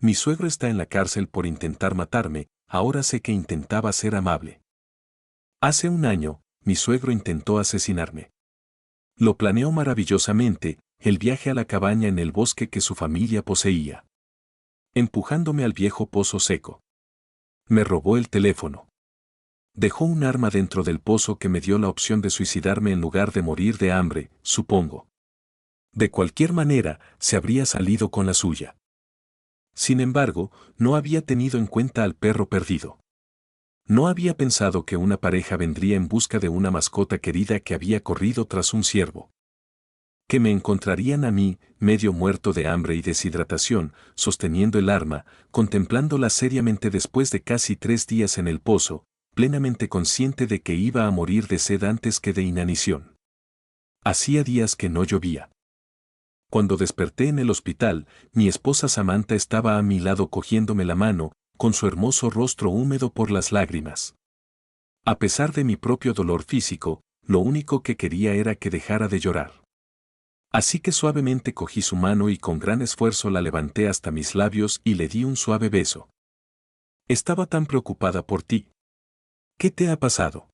Mi suegro está en la cárcel por intentar matarme, ahora sé que intentaba ser amable. Hace un año, mi suegro intentó asesinarme. Lo planeó maravillosamente, el viaje a la cabaña en el bosque que su familia poseía. Empujándome al viejo pozo seco. Me robó el teléfono. Dejó un arma dentro del pozo que me dio la opción de suicidarme en lugar de morir de hambre, supongo. De cualquier manera, se habría salido con la suya. Sin embargo, no había tenido en cuenta al perro perdido. No había pensado que una pareja vendría en busca de una mascota querida que había corrido tras un ciervo. Que me encontrarían a mí, medio muerto de hambre y deshidratación, sosteniendo el arma, contemplándola seriamente después de casi 3 días en el pozo, plenamente consciente de que iba a morir de sed antes que de inanición. Hacía días que no llovía. Cuando desperté en el hospital, mi esposa Samantha estaba a mi lado cogiéndome la mano, con su hermoso rostro húmedo por las lágrimas. A pesar de mi propio dolor físico, lo único que quería era que dejara de llorar. Así que suavemente cogí su mano y con gran esfuerzo la levanté hasta mis labios y le di un suave beso. Estaba tan preocupada por ti. ¿Qué te ha pasado?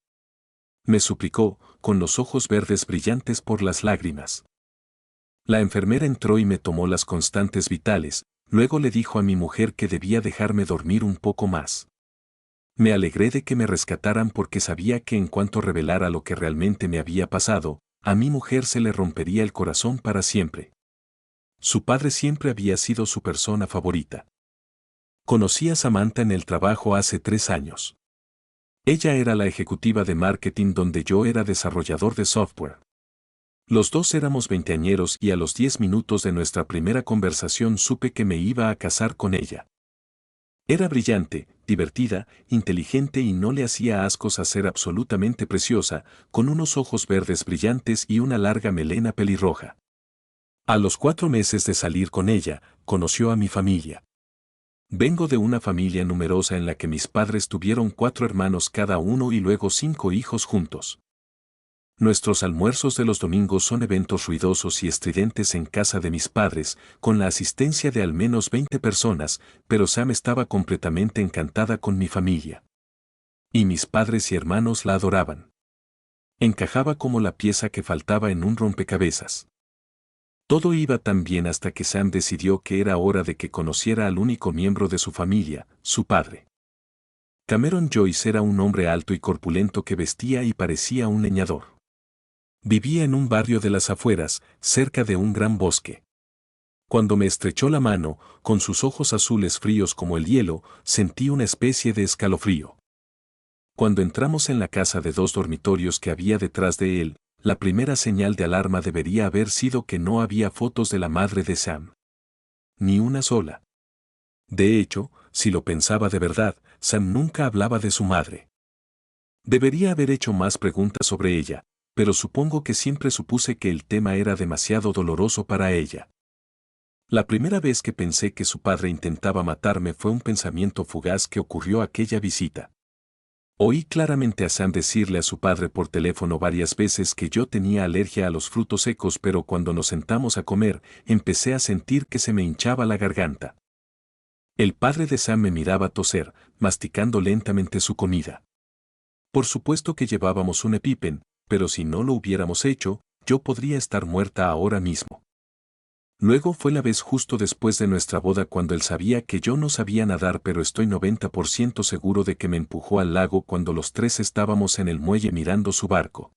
Me suplicó, con los ojos verdes brillantes por las lágrimas. La enfermera entró y me tomó las constantes vitales, luego le dijo a mi mujer que debía dejarme dormir un poco más. Me alegré de que me rescataran porque sabía que en cuanto revelara lo que realmente me había pasado, a mi mujer se le rompería el corazón para siempre. Su padre siempre había sido su persona favorita. Conocí a Samantha en el trabajo hace 3 años. Ella era la ejecutiva de marketing donde yo era desarrollador de software. Los dos éramos veinteañeros y a los 10 minutos de nuestra primera conversación supe que me iba a casar con ella. Era brillante, divertida, inteligente y no le hacía ascos a ser absolutamente preciosa, con unos ojos verdes brillantes y una larga melena pelirroja. A los 4 meses de salir con ella, conoció a mi familia. Vengo de una familia numerosa en la que mis padres tuvieron 4 hermanos cada uno y luego 5 hijos juntos. Nuestros almuerzos de los domingos son eventos ruidosos y estridentes en casa de mis padres, con la asistencia de al menos 20 personas, pero Sam estaba completamente encantada con mi familia. Y mis padres y hermanos la adoraban. Encajaba como la pieza que faltaba en un rompecabezas. Todo iba tan bien hasta que Sam decidió que era hora de que conociera al único miembro de su familia, su padre. Cameron Joyce era un hombre alto y corpulento que vestía y parecía un leñador. Vivía en un barrio de las afueras, cerca de un gran bosque. Cuando me estrechó la mano, con sus ojos azules fríos como el hielo, sentí una especie de escalofrío. Cuando entramos en la casa de 2 dormitorios que había detrás de él, la primera señal de alarma debería haber sido que no había fotos de la madre de Sam. Ni una sola. De hecho, si lo pensaba de verdad, Sam nunca hablaba de su madre. Debería haber hecho más preguntas sobre ella, pero supongo que siempre supuse que el tema era demasiado doloroso para ella. La primera vez que pensé que su padre intentaba matarme fue un pensamiento fugaz que ocurrió aquella visita. Oí claramente a Sam decirle a su padre por teléfono varias veces que yo tenía alergia a los frutos secos, pero cuando nos sentamos a comer, empecé a sentir que se me hinchaba la garganta. El padre de Sam me miraba toser, masticando lentamente su comida. Por supuesto que llevábamos un EpiPen, pero si no lo hubiéramos hecho, yo podría estar muerta ahora mismo. Luego fue la vez justo después de nuestra boda cuando él sabía que yo no sabía nadar, pero estoy 90% seguro de que me empujó al lago cuando los 3 estábamos en el muelle mirando su barco.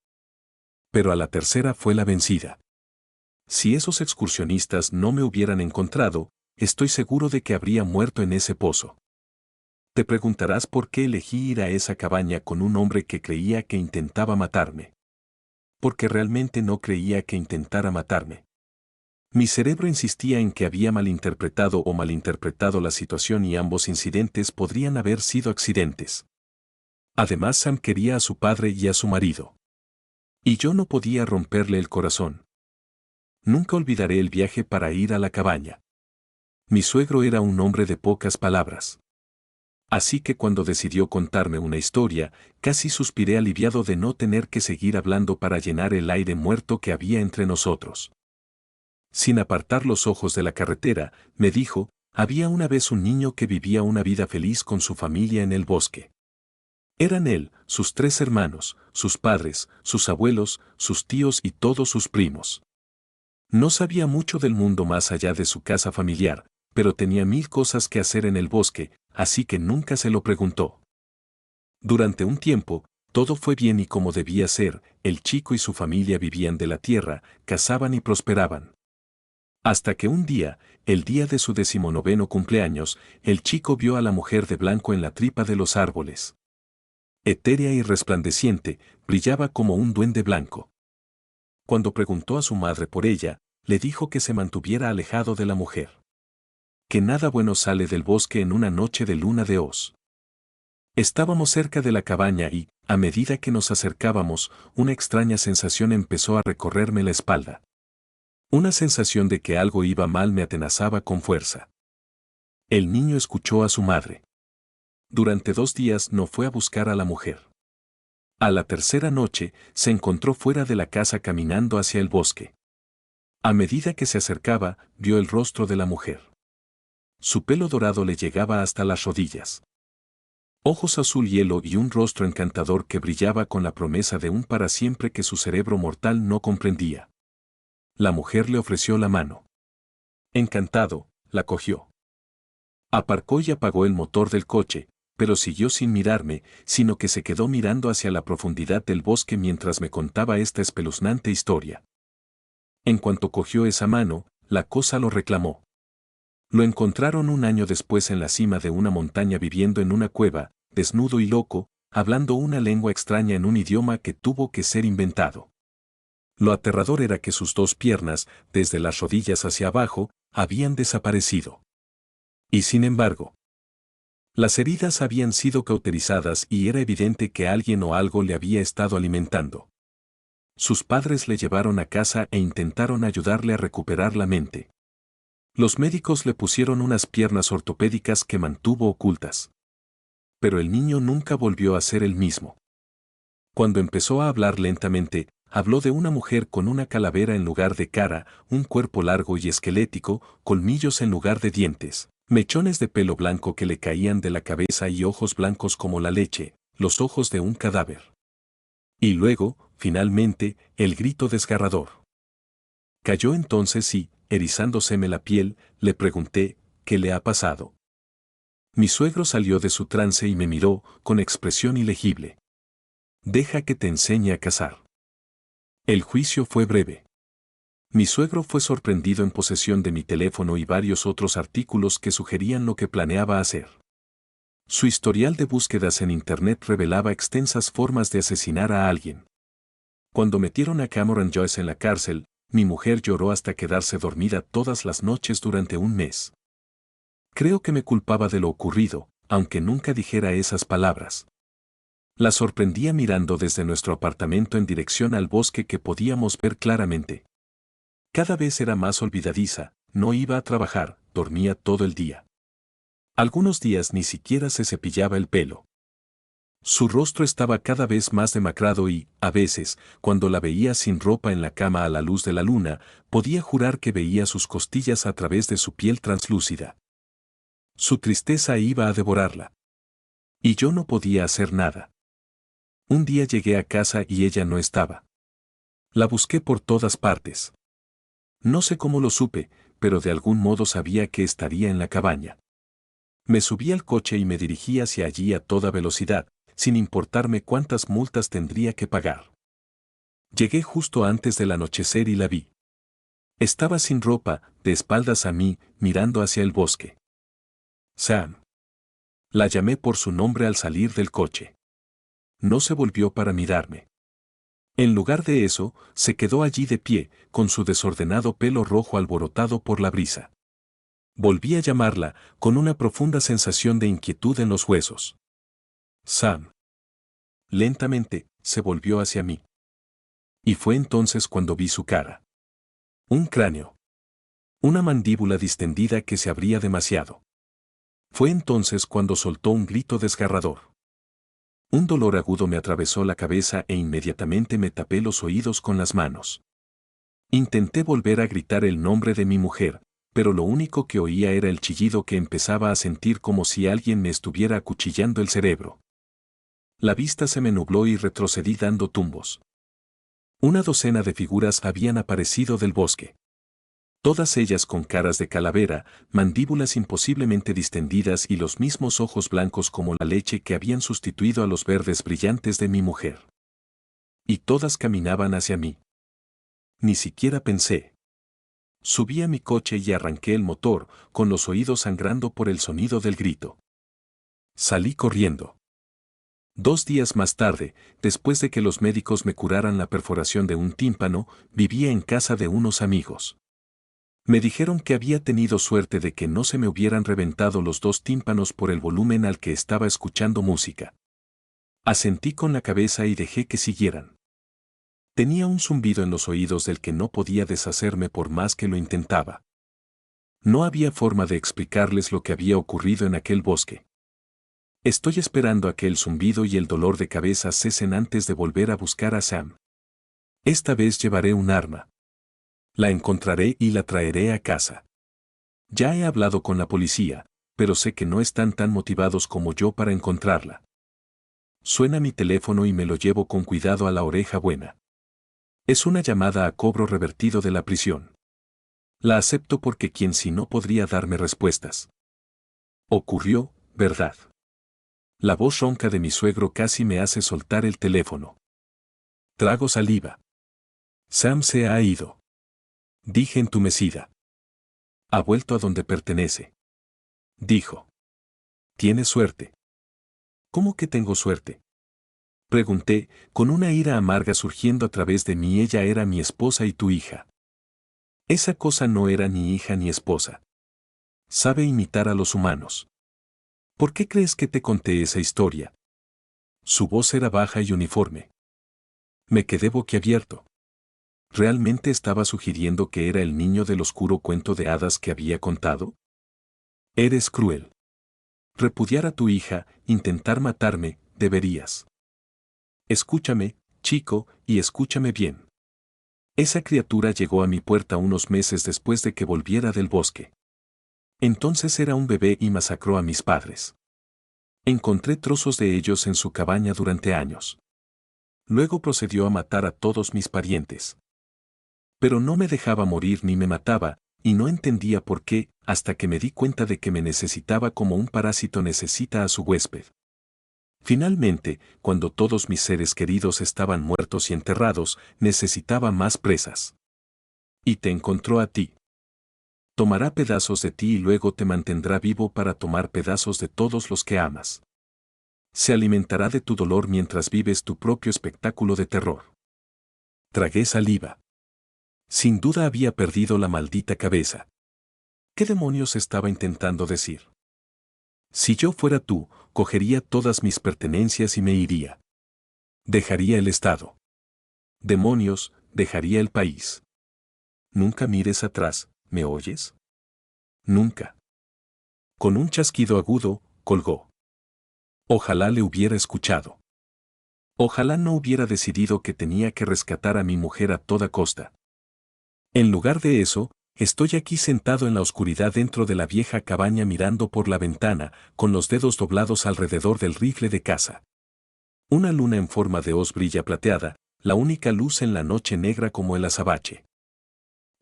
Pero a la tercera fue la vencida. Si esos excursionistas no me hubieran encontrado, estoy seguro de que habría muerto en ese pozo. Te preguntarás por qué elegí ir a esa cabaña con un hombre que creía que intentaba matarme. Porque realmente no creía que intentara matarme. Mi cerebro insistía en que había malinterpretado la situación y ambos incidentes podrían haber sido accidentes. Además, Sam quería a su padre y a su marido. Y yo no podía romperle el corazón. Nunca olvidaré el viaje para ir a la cabaña. Mi suegro era un hombre de pocas palabras. Así que cuando decidió contarme una historia, casi suspiré aliviado de no tener que seguir hablando para llenar el aire muerto que había entre nosotros. Sin apartar los ojos de la carretera, me dijo, Había una vez un niño que vivía una vida feliz con su familia en el bosque. Eran él, sus 3 hermanos, sus padres, sus abuelos, sus tíos y todos sus primos. No sabía mucho del mundo más allá de su casa familiar, pero tenía 1000 cosas que hacer en el bosque, así que nunca se lo preguntó. Durante un tiempo, todo fue bien y como debía ser, el chico y su familia vivían de la tierra, cazaban y prosperaban. Hasta que un día, el día de su 19º cumpleaños, el chico vio a la mujer de blanco en la tripa de los árboles. Etérea y resplandeciente, brillaba como un duende blanco. Cuando preguntó a su madre por ella, le dijo que se mantuviera alejado de la mujer. Que nada bueno sale del bosque en una noche de luna de Oz. Estábamos cerca de la cabaña y, a medida que nos acercábamos, una extraña sensación empezó a recorrerme la espalda. Una sensación de que algo iba mal me atenazaba con fuerza. El niño escuchó a su madre. Durante 2 días no fue a buscar a la mujer. A la tercera noche, se encontró fuera de la casa caminando hacia el bosque. A medida que se acercaba, vio el rostro de la mujer. Su pelo dorado le llegaba hasta las rodillas. Ojos azul hielo y un rostro encantador que brillaba con la promesa de un para siempre que su cerebro mortal no comprendía. La mujer le ofreció la mano. Encantado, la cogió. Aparcó y apagó el motor del coche, pero siguió sin mirarme, sino que se quedó mirando hacia la profundidad del bosque mientras me contaba esta espeluznante historia. En cuanto cogió esa mano, la cosa lo reclamó. Lo encontraron un año después en la cima de una montaña viviendo en una cueva, desnudo y loco, hablando una lengua extraña en un idioma que tuvo que ser inventado. Lo aterrador era que sus 2 piernas, desde las rodillas hacia abajo, habían desaparecido. Y sin embargo, las heridas habían sido cauterizadas y era evidente que alguien o algo le había estado alimentando. Sus padres le llevaron a casa e intentaron ayudarle a recuperar la mente. Los médicos le pusieron unas piernas ortopédicas que mantuvo ocultas. Pero el niño nunca volvió a ser el mismo. Cuando empezó a hablar lentamente, habló de una mujer con una calavera en lugar de cara, un cuerpo largo y esquelético, colmillos en lugar de dientes, mechones de pelo blanco que le caían de la cabeza y ojos blancos como la leche, los ojos de un cadáver. Y luego, finalmente, el grito desgarrador. Cayó entonces y, erizándoseme la piel, le pregunté, ¿qué le ha pasado? Mi suegro salió de su trance y me miró, con expresión ilegible. Deja que te enseñe a cazar. El juicio fue breve. Mi suegro fue sorprendido en posesión de mi teléfono y varios otros artículos que sugerían lo que planeaba hacer. Su historial de búsquedas en Internet revelaba extensas formas de asesinar a alguien. Cuando metieron a Cameron Joyce en la cárcel, mi mujer lloró hasta quedarse dormida todas las noches durante un mes. Creo que me culpaba de lo ocurrido, aunque nunca dijera esas palabras. La sorprendía mirando desde nuestro apartamento en dirección al bosque que podíamos ver claramente. Cada vez era más olvidadiza, no iba a trabajar, dormía todo el día. Algunos días ni siquiera se cepillaba el pelo. Su rostro estaba cada vez más demacrado y, a veces, cuando la veía sin ropa en la cama a la luz de la luna, podía jurar que veía sus costillas a través de su piel translúcida. Su tristeza iba a devorarla. Y yo no podía hacer nada. Un día llegué a casa y ella no estaba. La busqué por todas partes. No sé cómo lo supe, pero de algún modo sabía que estaría en la cabaña. Me subí al coche y me dirigí hacia allí a toda velocidad, sin importarme cuántas multas tendría que pagar. Llegué justo antes del anochecer y la vi. Estaba sin ropa, de espaldas a mí, mirando hacia el bosque. Sam. La llamé por su nombre al salir del coche. No se volvió para mirarme. En lugar de eso, se quedó allí de pie, con su desordenado pelo rojo alborotado por la brisa. Volví a llamarla, con una profunda sensación de inquietud en los huesos. Sam. Lentamente, se volvió hacia mí. Y fue entonces cuando vi su cara. Un cráneo. Una mandíbula distendida que se abría demasiado. Fue entonces cuando soltó un grito desgarrador. Un dolor agudo me atravesó la cabeza e inmediatamente me tapé los oídos con las manos. Intenté volver a gritar el nombre de mi mujer, pero lo único que oía era el chillido que empezaba a sentir como si alguien me estuviera acuchillando el cerebro. La vista se me nubló y retrocedí dando tumbos. Una docena de figuras habían aparecido del bosque. Todas ellas con caras de calavera, mandíbulas imposiblemente distendidas y los mismos ojos blancos como la leche que habían sustituido a los verdes brillantes de mi mujer. Y todas caminaban hacia mí. Ni siquiera pensé. Subí a mi coche y arranqué el motor, con los oídos sangrando por el sonido del grito. Salí corriendo. 2 días más tarde, después de que los médicos me curaran la perforación de un tímpano, vivía en casa de unos amigos. Me dijeron que había tenido suerte de que no se me hubieran reventado los 2 tímpanos por el volumen al que estaba escuchando música. Asentí con la cabeza y dejé que siguieran. Tenía un zumbido en los oídos del que no podía deshacerme por más que lo intentaba. No había forma de explicarles lo que había ocurrido en aquel bosque. Estoy esperando a que el zumbido y el dolor de cabeza cesen antes de volver a buscar a Sam. Esta vez llevaré un arma. La encontraré y la traeré a casa. Ya he hablado con la policía, pero sé que no están tan motivados como yo para encontrarla. Suena mi teléfono y me lo llevo con cuidado a la oreja buena. Es una llamada a cobro revertido de la prisión. La acepto porque quien si no podría darme respuestas. Ocurrió, ¿verdad? La voz ronca de mi suegro casi me hace soltar el teléfono. Trago saliva. Sam se ha ido. Dije entumecida. Ha vuelto a donde pertenece. Dijo. Tienes suerte. ¿Cómo que tengo suerte? Pregunté, con una ira amarga surgiendo a través de mí. Ella era mi esposa y tu hija. Esa cosa no era ni hija ni esposa. Sabe imitar a los humanos. ¿Por qué crees que te conté esa historia? Su voz era baja y uniforme. Me quedé boquiabierto. ¿Realmente estaba sugiriendo que era el niño del oscuro cuento de hadas que había contado? Eres cruel. Repudiar a tu hija, intentar matarme, deberías. Escúchame, chico, y escúchame bien. Esa criatura llegó a mi puerta unos meses después de que volviera del bosque. Entonces era un bebé y masacró a mis padres. Encontré trozos de ellos en su cabaña durante años. Luego procedió a matar a todos mis parientes. Pero no me dejaba morir ni me mataba, y no entendía por qué, hasta que me di cuenta de que me necesitaba como un parásito necesita a su huésped. Finalmente, cuando todos mis seres queridos estaban muertos y enterrados, necesitaba más presas. Y te encontró a ti. Tomará pedazos de ti y luego te mantendrá vivo para tomar pedazos de todos los que amas. Se alimentará de tu dolor mientras vives tu propio espectáculo de terror. Tragué saliva. Sin duda había perdido la maldita cabeza. ¿Qué demonios estaba intentando decir? Si yo fuera tú, cogería todas mis pertenencias y me iría. Dejaría el estado. Demonios, dejaría el país. Nunca mires atrás, ¿me oyes? Nunca. Con un chasquido agudo, colgó. Ojalá le hubiera escuchado. Ojalá no hubiera decidido que tenía que rescatar a mi mujer a toda costa. En lugar de eso, estoy aquí sentado en la oscuridad dentro de la vieja cabaña mirando por la ventana, con los dedos doblados alrededor del rifle de caza. Una luna en forma de hoz brilla plateada, la única luz en la noche negra como el azabache.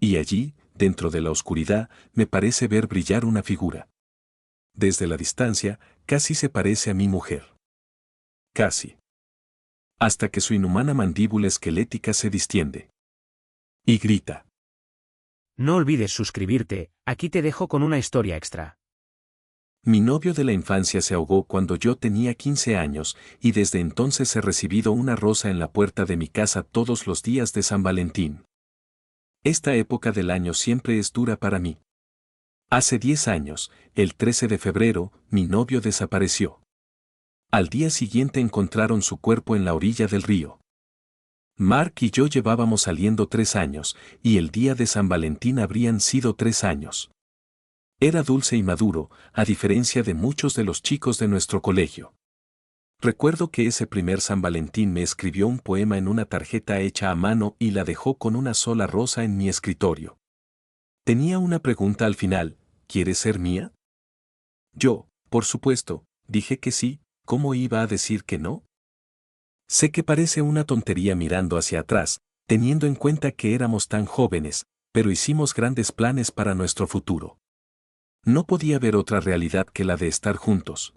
Y allí, dentro de la oscuridad, me parece ver brillar una figura. Desde la distancia, casi se parece a mi mujer. Casi. Hasta que su inhumana mandíbula esquelética se distiende. Y grita. No olvides suscribirte, aquí te dejo con una historia extra. Mi novio de la infancia se ahogó cuando yo tenía 15 años, y desde entonces he recibido una rosa en la puerta de mi casa todos los días de San Valentín. Esta época del año siempre es dura para mí. Hace 10 años, el 13 de febrero, mi novio desapareció. Al día siguiente encontraron su cuerpo en la orilla del río. Mark y yo llevábamos saliendo 3 años, y el día de San Valentín habrían sido 3 años. Era dulce y maduro, a diferencia de muchos de los chicos de nuestro colegio. Recuerdo que ese primer San Valentín me escribió un poema en una tarjeta hecha a mano y la dejó con una sola rosa en mi escritorio. Tenía una pregunta al final, ¿quieres ser mía? Yo, por supuesto, dije que sí, ¿cómo iba a decir que no? Sé que parece una tontería mirando hacia atrás, teniendo en cuenta que éramos tan jóvenes, pero hicimos grandes planes para nuestro futuro. No podía haber otra realidad que la de estar juntos.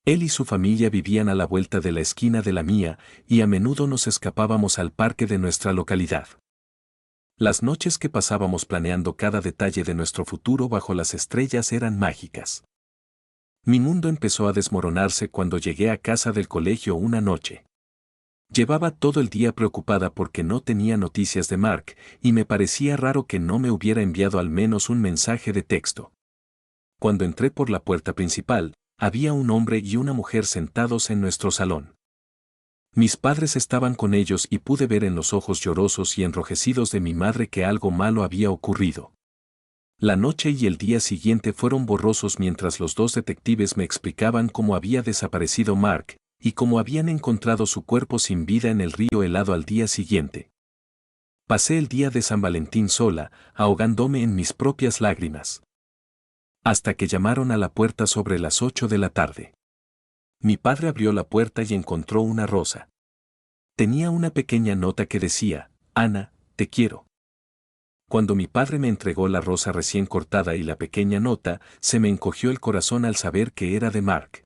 Él y su familia vivían a la vuelta de la esquina de la mía, y a menudo nos escapábamos al parque de nuestra localidad. Las noches que pasábamos planeando cada detalle de nuestro futuro bajo las estrellas eran mágicas. Mi mundo empezó a desmoronarse cuando llegué a casa del colegio una noche. Llevaba todo el día preocupada porque no tenía noticias de Mark, y me parecía raro que no me hubiera enviado al menos un mensaje de texto. Cuando entré por la puerta principal, había un hombre y una mujer sentados en nuestro salón. Mis padres estaban con ellos y pude ver en los ojos llorosos y enrojecidos de mi madre que algo malo había ocurrido. La noche y el día siguiente fueron borrosos mientras los dos detectives me explicaban cómo había desaparecido Mark, y cómo habían encontrado su cuerpo sin vida en el río helado al día siguiente. Pasé el día de San Valentín sola, ahogándome en mis propias lágrimas. Hasta que llamaron a la puerta sobre las 8 de la tarde. Mi padre abrió la puerta y encontró una rosa. Tenía una pequeña nota que decía, Ana, te quiero. Cuando mi padre me entregó la rosa recién cortada y la pequeña nota, se me encogió el corazón al saber que era de Mark.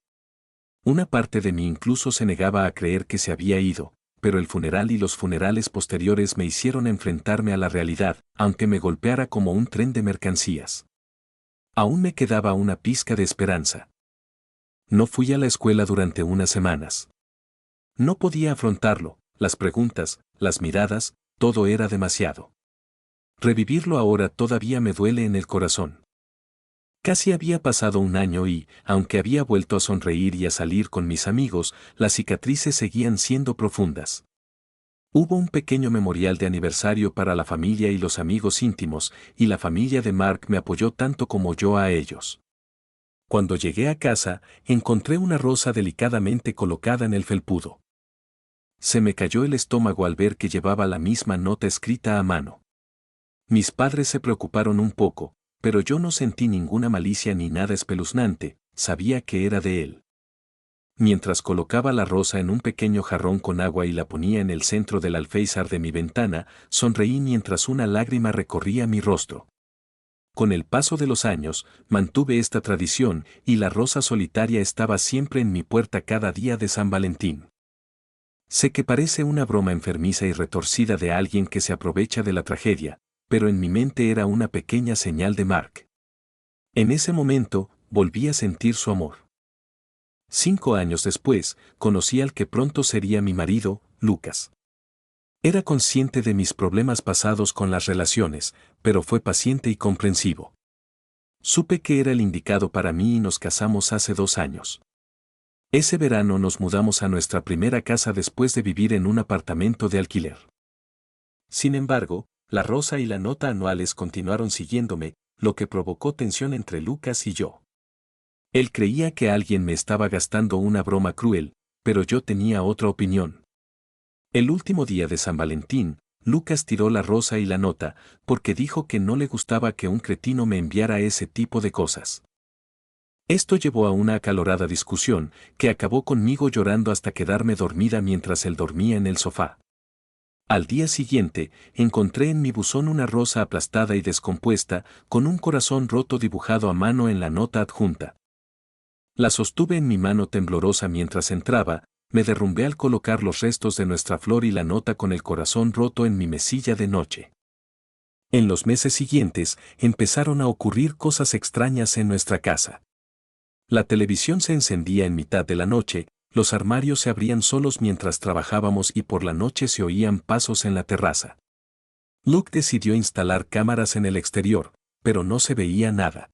Una parte de mí incluso se negaba a creer que se había ido, pero el funeral y los funerales posteriores me hicieron enfrentarme a la realidad, aunque me golpeara como un tren de mercancías. Aún me quedaba una pizca de esperanza. No fui a la escuela durante unas semanas. No podía afrontarlo, las preguntas, las miradas, todo era demasiado. Revivirlo ahora todavía me duele en el corazón. Casi había pasado un año y, aunque había vuelto a sonreír y a salir con mis amigos, las cicatrices seguían siendo profundas. Hubo un pequeño memorial de aniversario para la familia y los amigos íntimos, y la familia de Mark me apoyó tanto como yo a ellos. Cuando llegué a casa, encontré una rosa delicadamente colocada en el felpudo. Se me cayó el estómago al ver que llevaba la misma nota escrita a mano. Mis padres se preocuparon un poco, pero yo no sentí ninguna malicia ni nada espeluznante, sabía que era de él. Mientras colocaba la rosa en un pequeño jarrón con agua y la ponía en el centro del alféizar de mi ventana, sonreí mientras una lágrima recorría mi rostro. Con el paso de los años, mantuve esta tradición y la rosa solitaria estaba siempre en mi puerta cada día de San Valentín. Sé que parece una broma enfermiza y retorcida de alguien que se aprovecha de la tragedia, pero en mi mente era una pequeña señal de Mark. En ese momento, volví a sentir su amor. 5 años después, conocí al que pronto sería mi marido, Lucas. Era consciente de mis problemas pasados con las relaciones, pero fue paciente y comprensivo. Supe que era el indicado para mí y nos casamos hace 2 años. Ese verano nos mudamos a nuestra primera casa después de vivir en un apartamento de alquiler. Sin embargo, la rosa y la nota anuales continuaron siguiéndome, lo que provocó tensión entre Lucas y yo. Él creía que alguien me estaba gastando una broma cruel, pero yo tenía otra opinión. El último día de San Valentín, Lucas tiró la rosa y la nota, porque dijo que no le gustaba que un cretino me enviara ese tipo de cosas. Esto llevó a una acalorada discusión, que acabó conmigo llorando hasta quedarme dormida mientras él dormía en el sofá. Al día siguiente, encontré en mi buzón una rosa aplastada y descompuesta, con un corazón roto dibujado a mano en la nota adjunta. La sostuve en mi mano temblorosa mientras entraba, me derrumbé al colocar los restos de nuestra flor y la nota con el corazón roto en mi mesilla de noche. En los meses siguientes, empezaron a ocurrir cosas extrañas en nuestra casa. La televisión se encendía en mitad de la noche, los armarios se abrían solos mientras trabajábamos y por la noche se oían pasos en la terraza. Luke decidió instalar cámaras en el exterior, pero no se veía nada.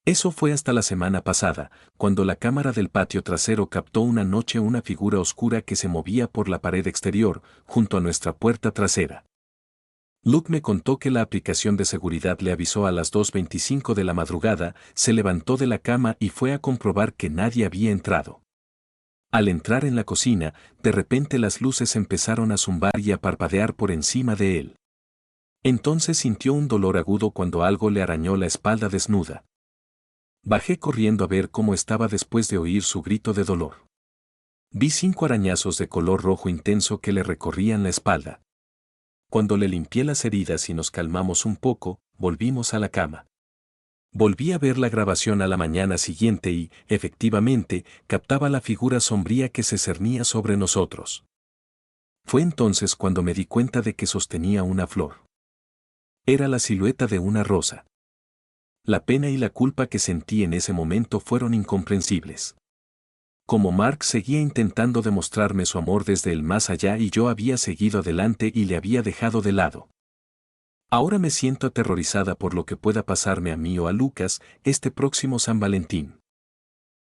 Eso fue hasta la semana pasada, cuando la cámara del patio trasero captó una noche una figura oscura que se movía por la pared exterior, junto a nuestra puerta trasera. Luke me contó que la aplicación de seguridad le avisó a las 2:25 de la madrugada, se levantó de la cama y fue a comprobar que nadie había entrado. Al entrar en la cocina, de repente las luces empezaron a zumbar y a parpadear por encima de él. Entonces sintió un dolor agudo cuando algo le arañó la espalda desnuda. Bajé corriendo a ver cómo estaba después de oír su grito de dolor. Vi 5 arañazos de color rojo intenso que le recorrían la espalda. Cuando le limpié las heridas y nos calmamos un poco, volvimos a la cama. Volví a ver la grabación a la mañana siguiente y, efectivamente, captaba la figura sombría que se cernía sobre nosotros. Fue entonces cuando me di cuenta de que sostenía una flor. Era la silueta de una rosa. La pena y la culpa que sentí en ese momento fueron incomprensibles. Como Mark seguía intentando demostrarme su amor desde el más allá y yo había seguido adelante y le había dejado de lado. Ahora me siento aterrorizada por lo que pueda pasarme a mí o a Lucas este próximo San Valentín.